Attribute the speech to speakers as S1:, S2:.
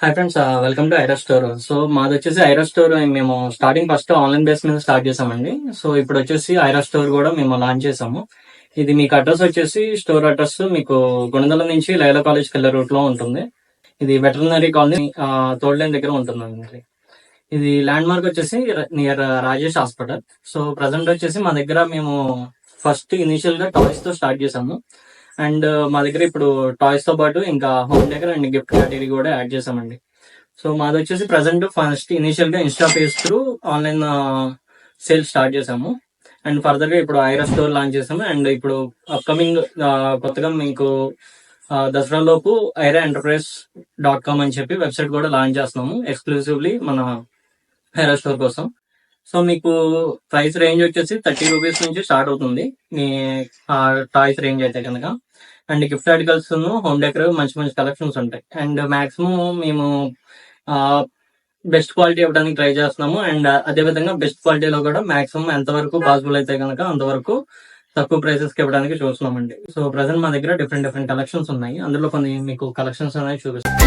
S1: Hi friends, welcome to Aira store. So మాది వచ్చేసి Aira store. మేము స్టార్టింగ్ ఫస్ట్ ఆన్లైన్ బేస్ మీద స్టార్ట్ చేసామండి. సో ఇప్పుడు వచ్చేసి ఐరా స్టోర్ కూడా మేము లాంచ్ చేసాము. ఇది మీకు అడ్రస్ వచ్చేసి స్టోర్ అడ్రస్ మీకు గుణదల నుంచి లైలా కాలేజ్కి వెళ్ళే రూట్ లో ఉంటుంది. ఇది వెటర్నరీ కాలనీ తోడ్లైన్ దగ్గర ఉంటుందండి. ఇది ల్యాండ్ మార్క్ వచ్చేసి near Rajesh hospital. So present వచ్చేసి మా దగ్గర మేము ఫస్ట్ ఇనిషియల్ గా టాయ్స్ తో స్టార్ట్ చేసాము. అండ్ మా దగ్గర ఇప్పుడు టాయ్స్ తో పాటు ఇంకా home decor and gift category కూడా యాడ్ చేసామండి. సో మాది వచ్చేసి ప్రజెంట్ ఫస్ట్ ఇనిషియల్ గా Insta page through online sale start చేసాము. అండ్ ఫర్దర్ గా ఇప్పుడు ఐరా స్టోర్ లాంచ్ చేసాము. అండ్ ఇప్పుడు అప్కమింగ్ కొత్తగా మీకు దసరా లోపు IRAenterprise.com అని చెప్పి వెబ్సైట్ కూడా లాంచ్ చేస్తున్నాము ఎక్స్క్లూసివ్లీ మన ఐరా స్టోర్ కోసం. సో మీకు ప్రైస్ రేంజ్ వచ్చేసి 30 రూపీస్ నుంచి స్టార్ట్ అవుతుంది మీ టాయ్స్ రేంజ్ అయితే కనుక. And gift articles home decor మంచి మంచి కలెక్షన్స్ ఉంటాయి. అండ్ మాక్సిమం మేము బెస్ట్ క్వాలిటీ ఇవ్వడానికి ట్రై చేస్తున్నాము. అండ్ అదే విధంగా బెస్ట్ క్వాలిటీలో కూడా మాక్సిమం ఎంతవరకు పాసిబుల్ అయితే కనుక అంతవరకు తక్కువ ప్రైసెస్ కి ఇవ్వడానికి చూస్తున్నామండి. సో ప్రజెంట్ మా దగ్గర డిఫరెంట్ డిఫరెంట్ కలెక్షన్స్ ఉన్నాయి. అందులో కొన్ని మీకు కలెక్షన్స్ అనేవి చూపిస్తాం.